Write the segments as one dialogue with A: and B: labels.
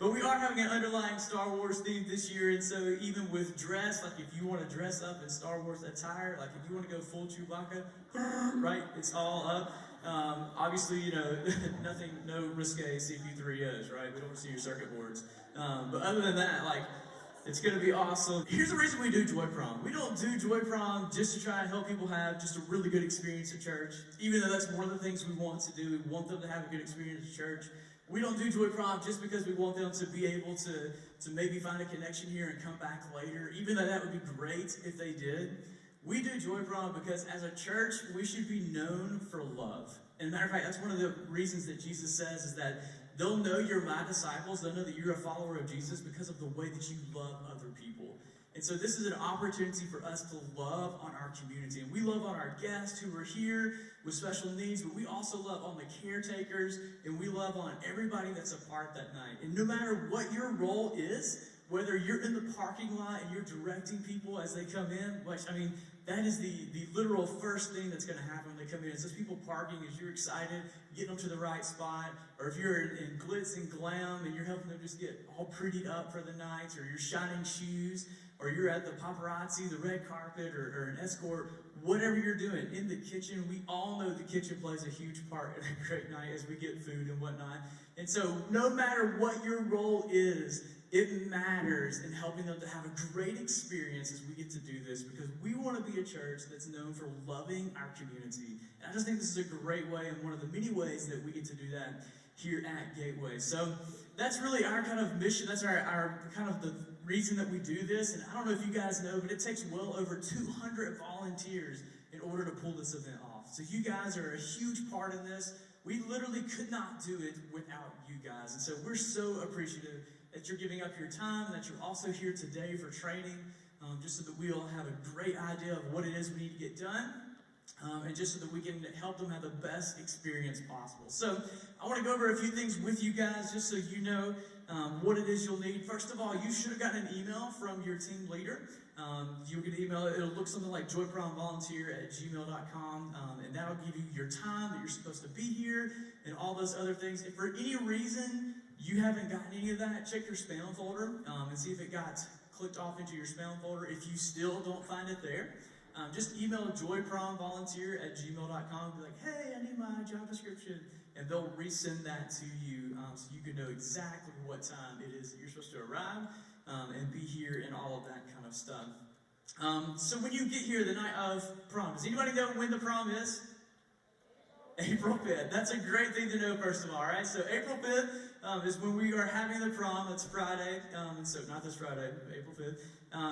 A: But we are having an underlying Star Wars theme this year, and so even with dress, like if you want to dress up in Star Wars attire, like if you want to go full Chewbacca, right, it's all up. Obviously, you know, nothing, no risque CP3Os, right? We don't want to see your circuit boards. But other than that, like, it's going to be awesome. Here's the reason we do Joy Prom. We don't do Joy Prom just to try and help people have just a really good experience at church, even though that's one of the things we want to do. We want them to have a good experience at church. We don't do Joy Prom just because we want them to be able to maybe find a connection here and come back later, even though that would be great if they did. We do Joy Prom because as a church, we should be known for love. And matter of fact, that's one of the reasons that Jesus says is that they'll know you're my disciples, they'll know that you're a follower of Jesus because of the way that you love other people. And so this is an opportunity for us to love on our community. And we love on our guests who are here with special needs, but we also love on the caretakers, and we love on everybody that's a part that night. And no matter what your role is, whether you're in the parking lot and you're directing people as they come in, which, I mean, that is the literal first thing that's going to happen when they come in. It's those people parking as you're excited, getting them to the right spot, or if you're in glitz and glam and you're helping them just get all prettied up for the night, or you're shining shoes, or you're at the paparazzi, the red carpet, or an escort, whatever you're doing, in the kitchen. We all know the kitchen plays a huge part in a great night as we get food and whatnot. And so no matter what your role is, it matters in helping them to have a great experience as we get to do this, because we want to be a church that's known for loving our community. And I just think this is a great way, and one of the many ways that we get to do that here at Gateway. So that's really our kind of mission. That's our kind of the reason that we do this. And I don't know if you guys know, but it takes well over 200 volunteers in order to pull this event off. So you guys are a huge part in this. We literally could not do it without you guys. And so we're so appreciative that you're giving up your time, and that you're also here today for training, just so that we all have a great idea of what it is we need to get done, and just so that we can help them have the best experience possible. So I want to go over a few things with you guys, just so you know what it is you'll need. First of all, you should have gotten an email from your team leader. You'll get an email. It'll look something like joypromvolunteer@gmail.com, and that'll give you your time that you're supposed to be here and all those other things. If for any reason you haven't gotten any of that, check your spam folder and see if it got clicked off into your spam folder. If you still don't find it there, just email joypromvolunteer@gmail.com. Be like, hey, I need my job description. And they'll resend that to you so you can know exactly what time it is that you're supposed to arrive and be here and all of that kind of stuff. So when you get here the night of prom, does anybody know when the prom is? April 5th. That's a great thing to know, first of all, right? So April 5th is when we are having the prom. That's Friday. And so not this Friday, April 5th.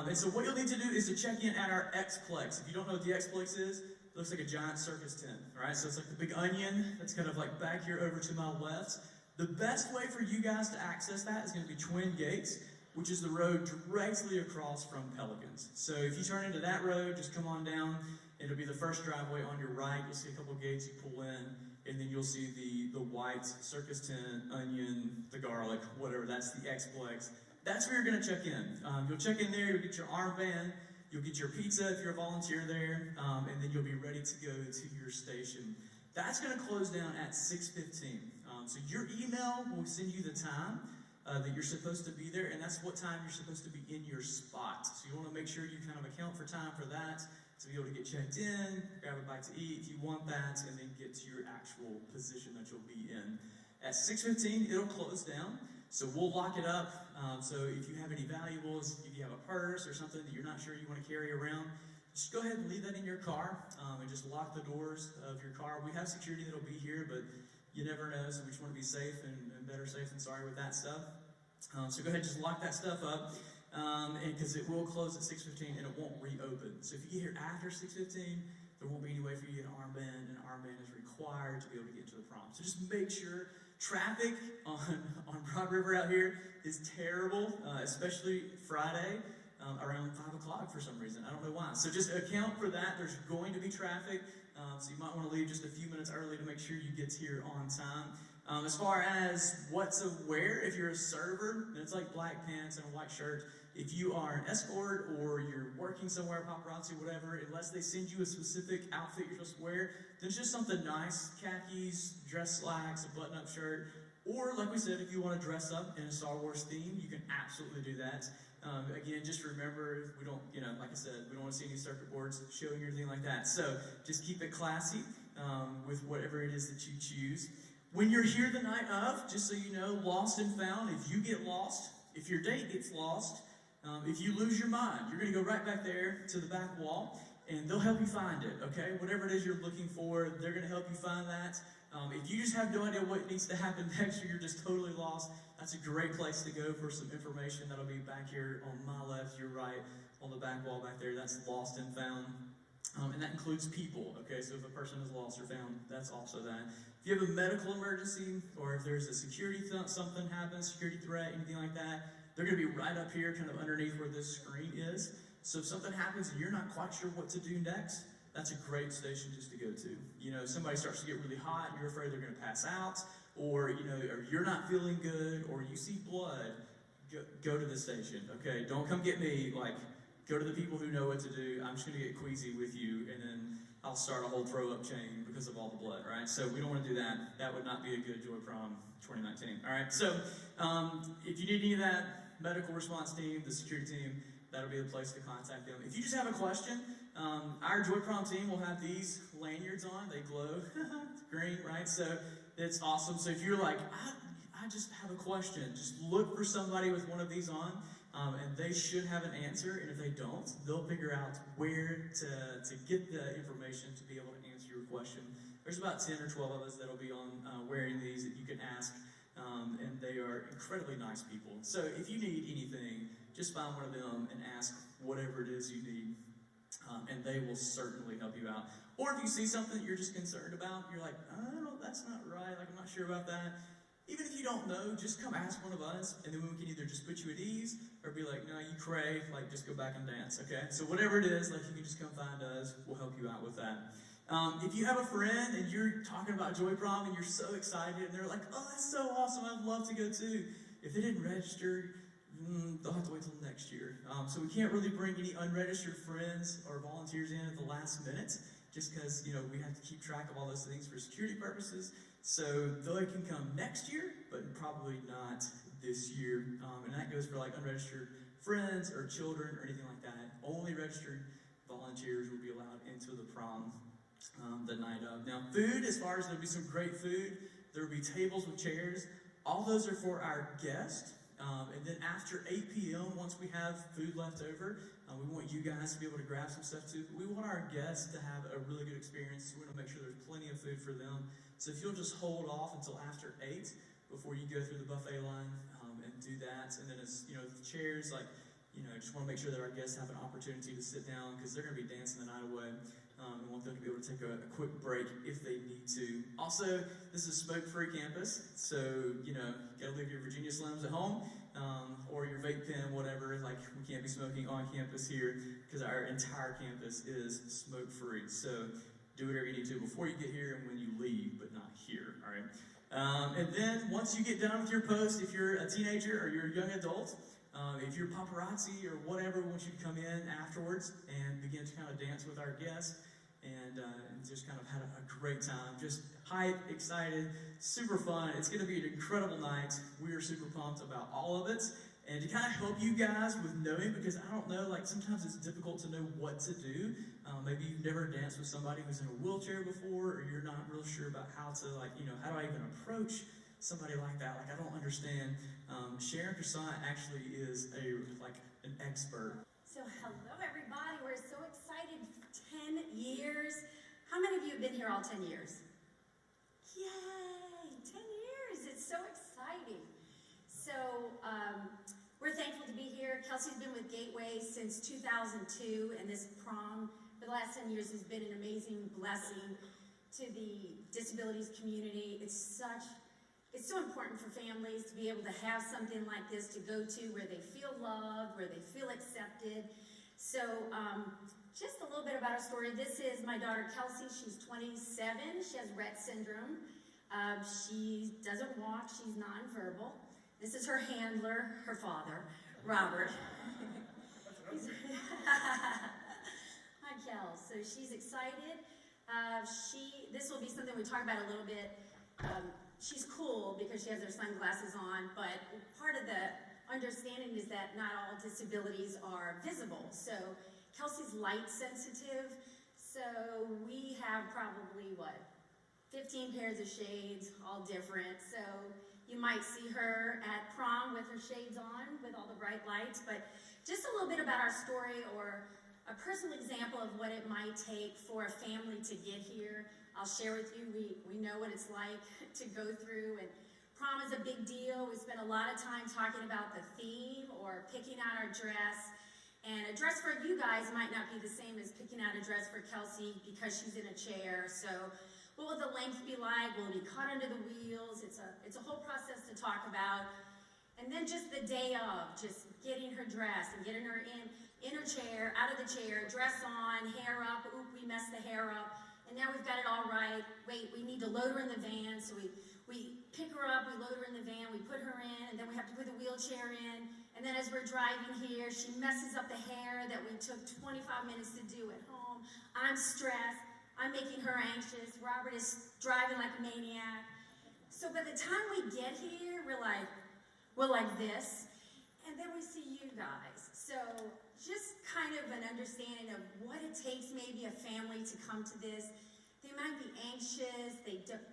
A: And so what you'll need to do is to check in at our X-Plex. If you don't know what the X-Plex is, it looks like a giant circus tent, right? So it's like the big onion that's kind of like back here over to my left. The best way for you guys to access that is going to be Twin Gates, which is the road directly across from Pelicans. So if you turn into that road, just come on down. It'll be the first driveway on your right. You'll see a couple gates, you pull in, and then you'll see the white circus tent, onion, the garlic, whatever. That's the X-Plex. That's where you're going to check in. You'll check in there, you'll get your armband, you'll get your pizza if you're a volunteer there, and then you'll be ready to go to your station. That's going to close down at 6:15. So your email will send you the time that you're supposed to be there, and that's what time you're supposed to be in your spot. So you want to make sure you kind of account for time for that, to be able to get checked in, grab a bite to eat if you want that, and then get to your actual position that you'll be in. At 6:15, it'll close down, so we'll lock it up. So if you have any valuables, if you have a purse or something that you're not sure you want to carry around, just go ahead and leave that in your car, and just lock the doors of your car. We have security that'll be here, but you never know, so we just want to be safe and better safe than sorry with that stuff. So go ahead and just lock that stuff up, because it will close at 6:15 and it won't reopen. So if you get here after 6:15, there won't be any way for you to get an armband, and an armband is required to be able to get to the prom. So just make sure. Traffic on Broad River out here is terrible, especially Friday around 5 o'clock for some reason. I don't know why. So just account for that. There's going to be traffic, so you might want to leave just a few minutes early to make sure you get here on time. As far as what to wear, if you're a server, then it's like black pants and a white shirt. If you are an escort or you're working somewhere, paparazzi, whatever, unless they send you a specific outfit you're supposed to wear, then it's just something nice, khakis, dress slacks, a button-up shirt, Or, like we said, if you want to dress up in a Star Wars theme, you can absolutely do that. Again, just remember, we don't, like I said, we don't want to see any circuit boards showing or anything like that. So just keep it classy with whatever it is that you choose. When you're here the night of, just so you know, lost and found, if you get lost, if your date gets lost, if you lose your mind, you're going to go right back there to the back wall, and they'll help you find it, okay? Whatever it is you're looking for, they're going to help you find that. If you just have no idea what needs to happen next, or you're just totally lost, that's a great place to go for some information. That'll be back here on my left, your right, on the back wall back there. That's lost and found. And that includes people, okay? So if a person is lost or found, that's also that. If you have a medical emergency, or if there's a security something happens, security threat, anything like that, they're going to be right up here, kind of underneath where this screen is. So if something happens and you're not quite sure what to do next, that's a great station just to go to. Somebody starts to get really hot and you're afraid they're going to pass out, or, or you're not feeling good, or you see blood, go to the station, okay? Don't come get me, go to the people who know what to do. I'm just going to get queasy with you, and then I'll start a whole throw-up chain because of all the blood, right? So we don't want to do that. That would not be a good Joy Prom 2019, all right? So if you need any of that, medical response team, the security team, that'll be the place to contact them. If you just have a question, our Joy Prom team will have these lanyards on. They glow. It's green, right? So it's awesome. So if you're like, I just have a question, just look for somebody with one of these on, and they should have an answer. And if they don't, they'll figure out where to get the information to be able to answer your question. There's about 10 or 12 of us that'll be on wearing these that you can ask, and they are incredibly nice people. So if you need anything, just find one of them and ask whatever it is you need, and they will certainly help you out. Or if you see something that you're just concerned about, you're like, oh, that's not right, I'm not sure about that. Even if you don't know, just come ask one of us, and then we can either just put you at ease, or be like, no, you cray, just go back and dance, okay? So whatever it is, you can just come find us, we'll help you out with that. If you have a friend and you're talking about Joy Prom and you're so excited, and they're like, oh, that's so awesome, I'd love to go too. If they didn't register, they'll have to wait till next year. So we can't really bring any unregistered friends or volunteers in at the last minute, just because, we have to keep track of all those things for security purposes. So they can come next year, but probably not this year. And that goes for unregistered friends or children or anything like that. Only registered volunteers will be allowed into the prom the night of. Now, food, as far as there'll be some great food, there'll be tables with chairs. All those are for our guests. And then after 8 p.m., once we have food left over, we want you guys to be able to grab some stuff too. We want our guests to have a really good experience. We want to make sure there's plenty of food for them. So if you'll just hold off until after 8 before you go through the buffet line and do that. And then as the chairs, just want to make sure that our guests have an opportunity to sit down, because they're going to be dancing the night away. And want them to be able to take a quick break if they need to. Also, this is a smoke-free campus, so, gotta leave your Virginia Slims at home, or your vape pen, whatever. We can't be smoking on campus here, because our entire campus is smoke-free. So, do whatever you need to before you get here and when you leave, but not here, all right? And then, once you get done with your post, if you're a teenager or you're a young adult, if you're paparazzi or whatever, we want you to come in afterwards and begin to kind of dance with our guests and just kind of had a great time. Just hype, excited, super fun. It's going to be an incredible night. We are super pumped about all of it. And to kind of help you guys with knowing, because I don't know, sometimes it's difficult to know what to do. Maybe you've never danced with somebody who's in a wheelchair before, or you're not real sure about how to, how do I even approach somebody like that? I don't understand. Sharon Croissant actually is an expert.
B: So hello everybody, we're so excited. 10 years. How many of you have been here all 10 years? Yay, 10 years, it's so exciting. So we're thankful to be here. Kelsey's been with Gateway since 2002, and this prom for the last 10 years has been an amazing blessing to the disabilities community. It's so important for families to be able to have something like this to go to where they feel loved, where they feel accepted. So just a little bit about our story. This is my daughter Kelsey. She's 27. She has Rett syndrome. She doesn't walk. She's nonverbal. This is her handler, her father, Robert. Hi, Kel. So she's excited. This will be something we talk about a little bit. She's cool. school because she has her sunglasses on, but part of the understanding is that not all disabilities are visible. So Kelsey's light sensitive, so we have probably, 15 pairs of shades, all different. So you might see her at prom with her shades on, with all the bright lights, but just a little bit about our story, or a personal example of what it might take for a family to get here. I'll share with you, we know what it's like to go through, and prom is a big deal. We spend a lot of time talking about the theme or picking out our dress. And a dress for you guys might not be the same as picking out a dress for Kelsey because she's in a chair. So what will the length be like? Will it be caught under the wheels? It's a whole process to talk about. And then just the day of, just getting her dressed and getting her in her chair, out of the chair, dress on, hair up. Oop, we messed the hair up. And now we've got it all right. Wait, we need to load her in the van. So we pick her up, we load her in the van, we put her in, and then we have to put the wheelchair in. And then as we're driving here, she messes up the hair that we took 25 minutes to do at home. I'm stressed. I'm making her anxious. Robert is driving like a maniac. So by the time we get here, we're like this. And then we see you guys. So just kind of an understanding of what it takes, maybe a family to come to this. They might be anxious.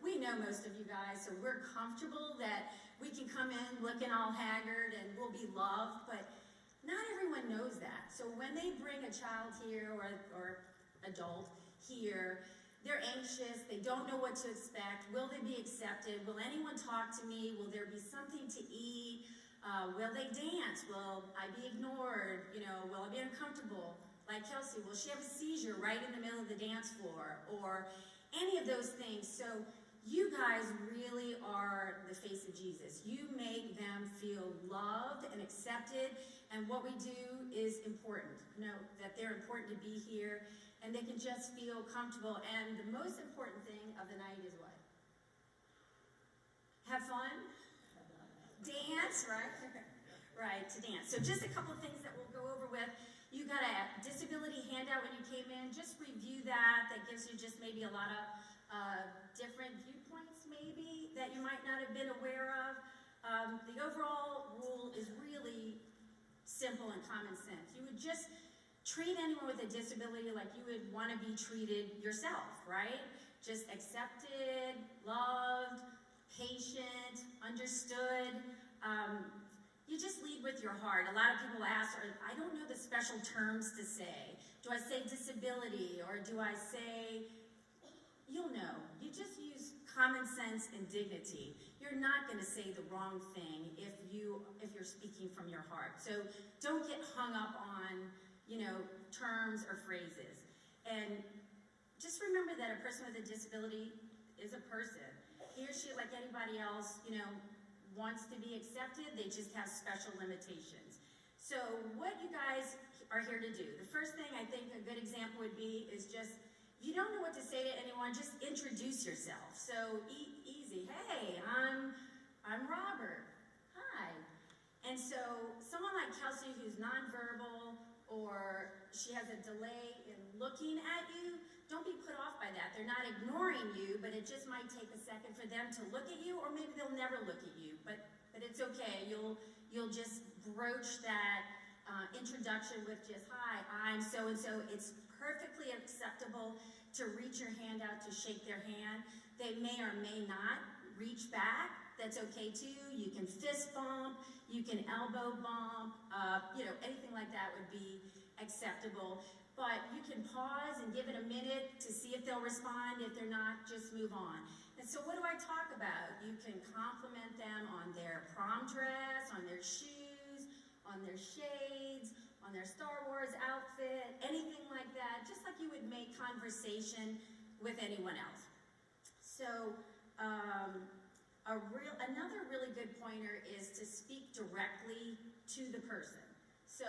B: We know most of you guys, so we're comfortable that we can come in looking all haggard and we'll be loved, but not everyone knows that. So when they bring a child here or adult here, they're anxious. They don't know what to expect. Will they be accepted? Will anyone talk to me? Will there be something to eat? Will they dance? Will I be ignored? Will I be uncomfortable? Like Kelsey, will she have a seizure right in the middle of the dance floor? Or any of those things. So you guys really are the face of Jesus. You make them feel loved and accepted, and what we do is important. Know that they're important to be here, and they can just feel comfortable. And the most important thing of the night is what? Have fun? Dance, right? Right, to dance. So just a couple of things that we'll go over with. You got a disability handout when you came in. Just review that. That gives you just maybe a lot of different viewpoints maybe that you might not have been aware of. The overall rule is really simple and common sense. You would just treat anyone with a disability like you would want to be treated yourself, right? Just accepted, loved, patient, understood. You just lead with your heart. A lot of people ask, I don't know the special terms to say. Do I say disability, or do I say, you'll know. You just use common sense and dignity. You're not going to say the wrong thing if you're speaking from your heart. So don't get hung up on, terms or phrases. And just remember that a person with a disability is a person. He or she, like anybody else, wants to be accepted. They just have special limitations. So what you guys are here to do, the first thing I think a good example would be is just, if you don't know what to say to anyone, just introduce yourself. So easy. Hey, I'm Robert. Hi. And so someone like Kelsey who's nonverbal, or she has a delay in looking at you, don't be put off by that. They're not ignoring you, but it just might take a second for them to look at you, or maybe they'll never look at you. But it's okay. You'll just broach that introduction with just, hi, I'm so-and-so. It's perfectly acceptable to reach your hand out to shake their hand. They may or may not reach back. That's okay too. You can fist bump, you can elbow bump, anything like that would be acceptable. But you can pause and give it a minute to see if they'll respond. If they're not, just move on. And so what do I talk about? You can compliment them on their prom dress, on their shoes, on their shades, on their Star Wars outfit, anything like that, just like you would make conversation with anyone else. So another really good pointer is to speak directly to the person. So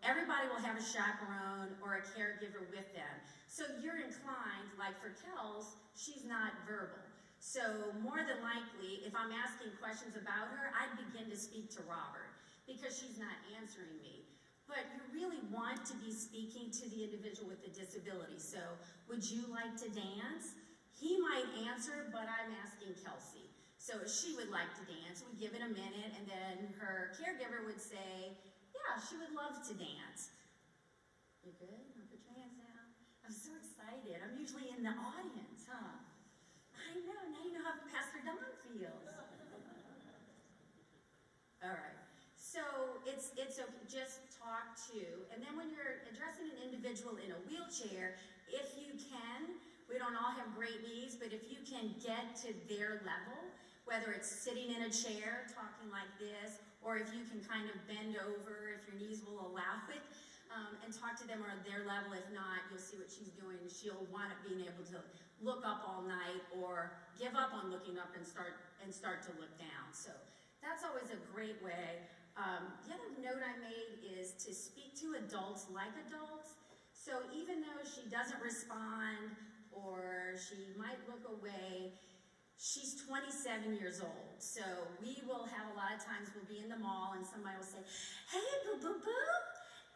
B: everybody will have a chaperone or a caregiver with them. So you're inclined, like for Kels, she's not verbal. So more than likely, if I'm asking questions about her, I'd begin to speak to Robert because she's not answering me. But you really want to be speaking to the individual with the disability. So would you like to dance? He might answer, but I'm asking Kelsey. So she would like to dance. We'd give it a minute, and then her caregiver would say, yeah, she would love to dance. You good? I'll put your hands down. I'm so excited. I'm usually in the audience, huh? I know. Now you know how Pastor Don feels. All right. So it's okay. Just talk to, and then when you're addressing an individual in a wheelchair, if you can, we don't all have great knees, but if you can get to their level, whether it's sitting in a chair, talking like this, or if you can kind of bend over, if your knees will allow it, and talk to them or their level. If not, you'll see what she's doing. She'll want it being able to look up all night or give up on looking up and start to look down. So that's always a great way. The other note I made is to speak to adults like adults. So even though she doesn't respond or she might look away, she's 27 years old. So we will have a lot of times we'll be in the mall and somebody will say, hey, boo-boo-boo,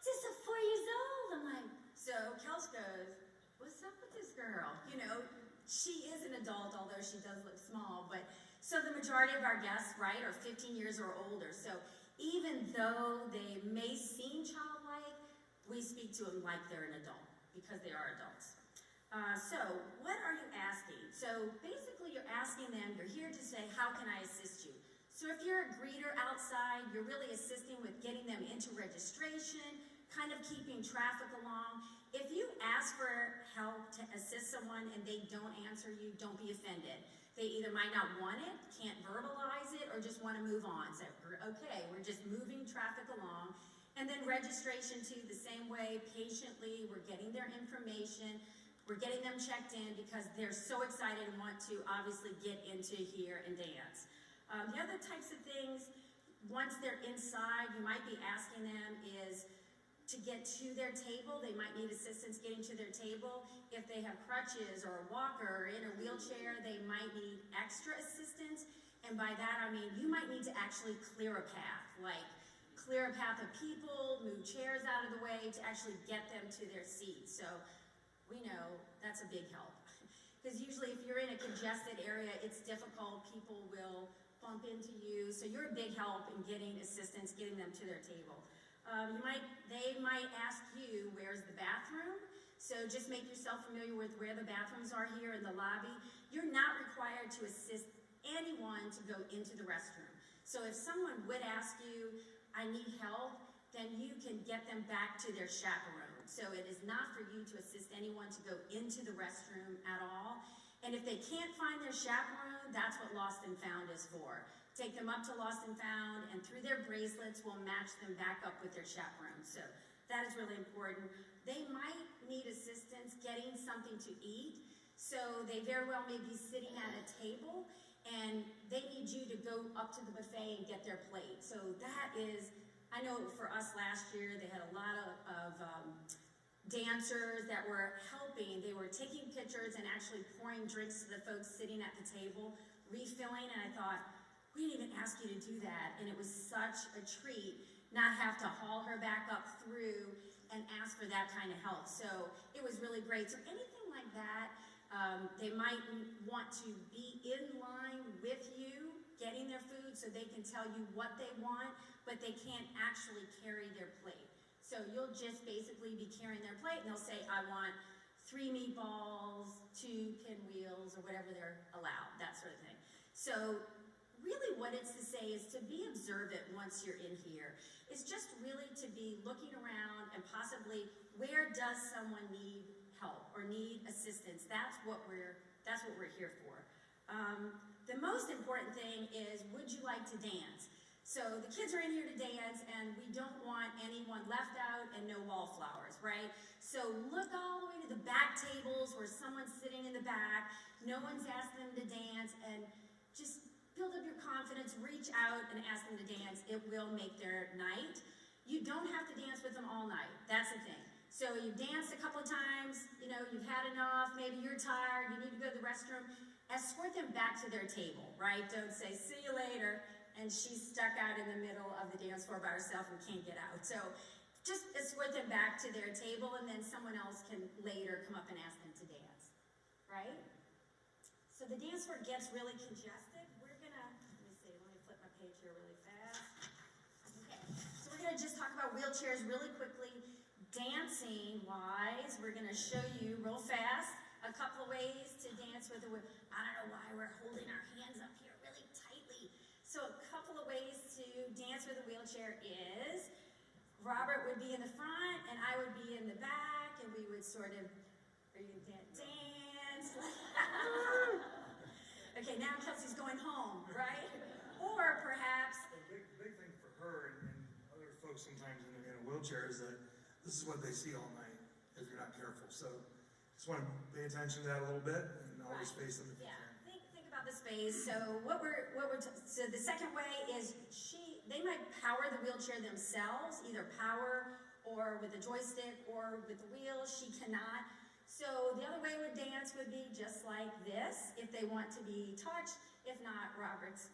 B: just 4 years old. I'm like, so Kels goes, what's up with this girl? You know, she is an adult, although she does look small. But so the majority of our guests, right, are 15 years or older. So even though they may seem childlike, we speak to them like they're an adult because they are adults. So what are you asking? So basically you're asking them, you're here to say, how can I assist you? So if you're a greeter outside, you're really assisting with getting them into registration, kind of keeping traffic along. If you ask for help to assist someone and they don't answer you, don't be offended. They either might not want it, can't verbalize it, or just want to move on. So, okay, we're just moving traffic along. And then registration too, the same way, patiently, we're getting their information, we're getting them checked in because they're so excited and want to obviously get into here and dance. The other types of things, once they're inside, you might be asking them is to get to their table. They might need assistance getting to their table. If they have crutches or a walker or in a wheelchair, they might need extra assistance. And by that, I mean, you might need to actually clear a path, like clear a path of people, move chairs out of the way to actually get them to their seats. So we know that's a big help. Because usually if you're in a congested area, it's difficult. People will bump into you. So you're a big help in getting assistance, getting them to their table. They might ask you, where's the bathroom? So just make yourself familiar with where the bathrooms are here in the lobby. You're not required to assist anyone to go into the restroom. So if someone would ask you, I need help, then you can get them back to their chaperone. So it is not for you to assist anyone to go into the restroom at all. And if they can't find their chaperone, that's what Lost and Found is for. Take them up to Lost and Found, and through their bracelets, we'll match them back up with their chaperone. So that is really important. They might need assistance getting something to eat. So they very well may be sitting at a table, and they need you to go up to the buffet and get their plate. So that is, I know for us last year, they had a lot of dancers that were helping. They were taking pictures and actually pouring drinks to the folks sitting at the table, refilling, and I thought, we didn't even ask you to do that, and it was such a treat not have to haul her back up through and ask for that kind of help. So it was really great. So anything like that, they might want to be in line with you, getting their food so they can tell you what they want, but they can't actually carry their plate. So you'll just basically be carrying their plate, and they'll say, I want 3 meatballs, 2 pinwheels, or whatever they're allowed, that sort of thing. So really what it's to say is to be observant once you're in here. It's just really to be looking around and possibly where does someone need help or need assistance. That's what we're here for. The most important thing is, would you like to dance? So the kids are in here to dance, and we don't want anyone left out and no wallflowers, right? So look all the way to the back tables where someone's sitting in the back, no one's asked them to dance, and just build up your confidence, reach out and ask them to dance. It will make their night. You don't have to dance with them all night. That's the thing. So you danced a couple of times, you know, you've had enough, maybe you're tired, you need to go to the restroom. Escort them back to their table, right? Don't say, see you later, and she's stuck out in the middle of the dance floor by herself and can't get out. So just escort them back to their table, and then someone else can later come up and ask them to dance, right? So the dance floor gets really congested. We're gonna here really fast. Okay, so we're gonna just talk about wheelchairs really quickly. Dancing wise, we're gonna show you real fast a couple of ways to dance with a wheel. I don't know why we're holding our hands up here really tightly. So a couple of ways to dance with a wheelchair is Robert would be in the front and I would be in the back, and we would sort of, are you gonna dance? Okay, now Kelsey's going home, right? Or perhaps...
C: The big thing for her and other folks sometimes in a wheelchair is that this is what they see all night if you're not careful. So just want to pay attention to that a little bit and always face them if you can.
B: Think about the space. So so the second way is they might power the wheelchair themselves, either power or with a joystick or with the wheel. She cannot. So the other way would dance would be just like this, if they want to be touched. If not, Robert's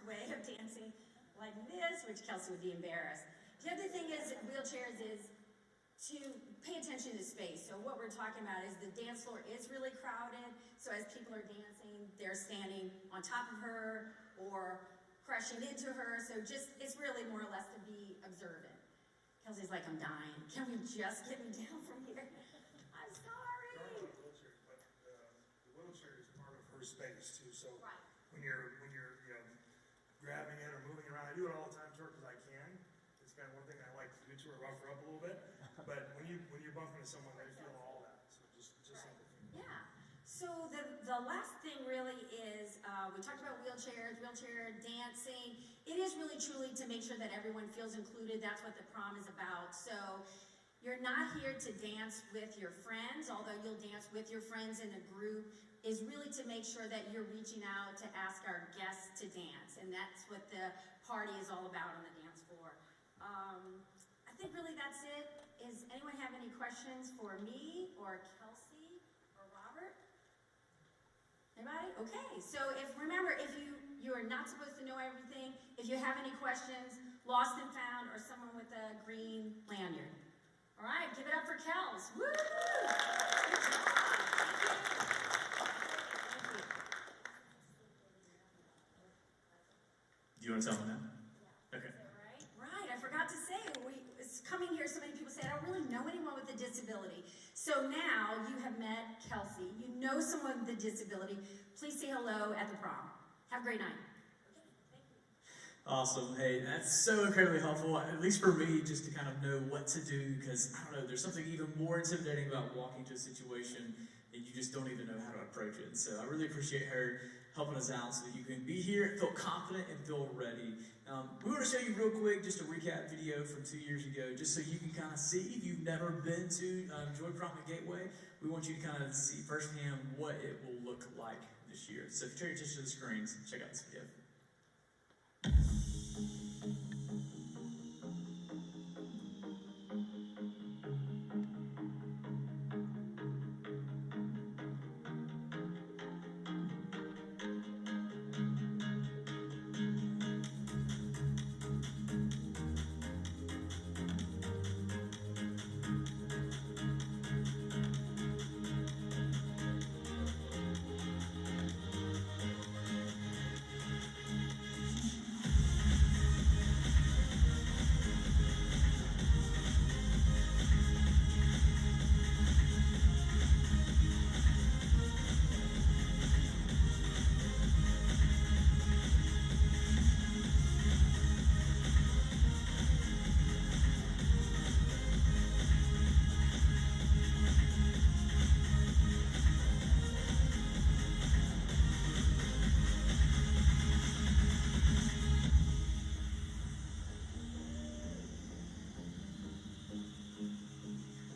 B: way of dancing like this, which Kelsey would be embarrassed. The other thing is wheelchairs is to pay attention to space. So what we're talking about is the dance floor is really crowded. So as people are dancing, they're standing on top of her or crushing into her. So it's really more or less to be observant. Kelsey's like, I'm dying. Can we just get me down from here? I'm sorry.
C: The wheelchair is part of her space too. So
B: right.
C: when you're grabbing it or moving around, I do it all the time to her because I can. It's kind of one thing I like to do to her, rough her up a little bit. But when you bump into someone, they feel all that. So just
B: right.
C: something.
B: Yeah. So the last thing really is we talked about wheelchair dancing. It is really truly to make sure that everyone feels included. That's what the prom is about. So you're not here to dance with your friends, although you'll dance with your friends in a group, is really to make sure that you're reaching out to ask our guests to dance. And that's what the party is all about on the dance floor. I think really that's it. Is anyone have any questions for me or Kelsey or Robert? Anybody? Okay, so remember, if you are not supposed to know everything, if you have any questions, lost and found, or someone with a green lanyard. All right, give it up for Kels. Woo! Good job. Thank you.
A: Do you want to tell them now? Okay.
B: Right, I forgot to say, it's coming here, so many people say, I don't really know anyone with a disability. So now you have met Kelsey, you know someone with a disability. Please say hello at the prom. Have a great night. Okay, thank you.
A: Awesome. Hey, that's so incredibly helpful, at least for me, just to kind of know what to do, because, I don't know, there's something even more intimidating about walking to a situation and you just don't even know how to approach it. So I really appreciate her helping us out so that you can be here, feel confident, and feel ready. We want to show you real quick just a recap video from 2 years ago, just so you can kind of see, if you've never been to Joy Prom at Gateway, we want you to kind of see firsthand what it will look like this year. So if you turn your attention to the screens, check out this video.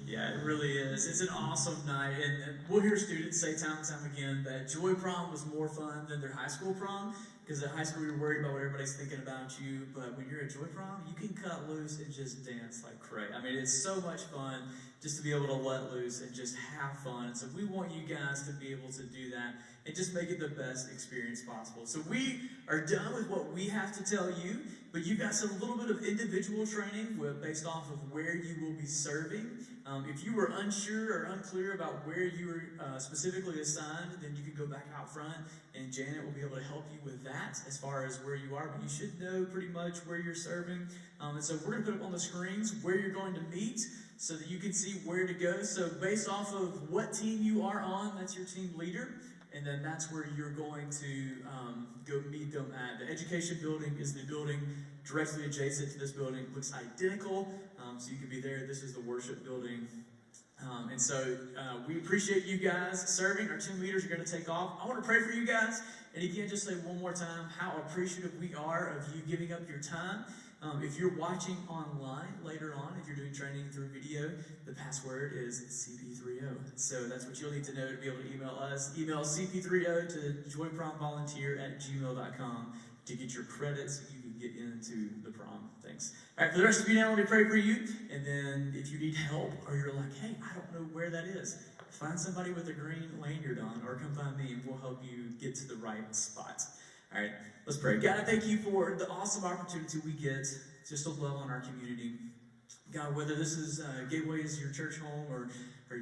A: Yeah, it really is. It's an awesome night, and we'll hear students say time and time again that Joy Prom was more fun than their high school prom, because at high school you're worried about what everybody's thinking about you, but when you're at Joy Prom, you can cut loose and just dance like crazy. I mean, it's so much fun just to be able to let loose and just have fun. And so we want you guys to be able to do that and just make it the best experience possible. So we are done with what we have to tell you, but you've got some little bit of individual training based off of where you will be serving. If you were unsure or unclear about where you were specifically assigned, then you can go back out front and Janet will be able to help you with that as far as where you are. But you should know pretty much where you're serving. And so we're going to put up on the screens where you're going to meet so that you can see where to go. So based off of what team you are on, that's your team leader. And then that's where you're going to go meet them at. The education building is the building directly adjacent to this building. It looks identical, so you can be there. This is the worship building. And so we appreciate you guys serving. Our team leaders are going to take off. I want to pray for you guys. And again, just say one more time how appreciative we are of you giving up your time. If you're watching online later on, if you're doing training through video, the password is CP30. So that's what you'll need to know to be able to email us. Email CP30 to joypromvolunteer@gmail.com to get your credits so you can get into the prom. Thanks. All right, for the rest of you now, let me pray for you. And then if you need help or you're like, hey, I don't know where that is, find somebody with a green lanyard on or come find me and we'll help you get to the right spot. All right, let's pray. God, I thank you for the awesome opportunity we get just to love on our community. God, whether this is Gateway is your church home or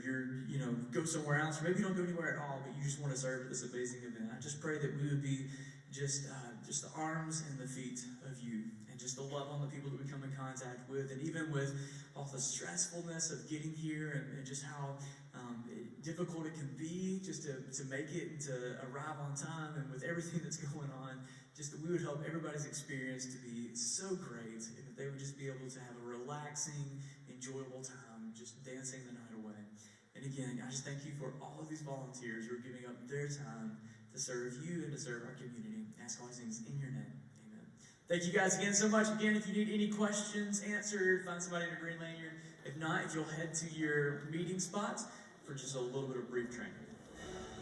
A: you're, go somewhere else, or maybe you don't go anywhere at all, but you just want to serve at this amazing event. I just pray that we would be just the arms and the feet of you and just the love on the people that we come in contact with. And even with all the stressfulness of getting here and just how difficult it can be just to make it and to arrive on time, and with everything that's going on, just that we would help everybody's experience to be so great and that they would just be able to have a relaxing, enjoyable time just dancing the night away. And again, I just thank you for all of these volunteers who are giving up their time to serve you and to serve our community. I ask all these things in your name. Amen. Thank you guys again so much. Again, if you need any questions answered, find somebody in a green lanyard. If not, if you'll head to your meeting spot for just a little bit of brief training.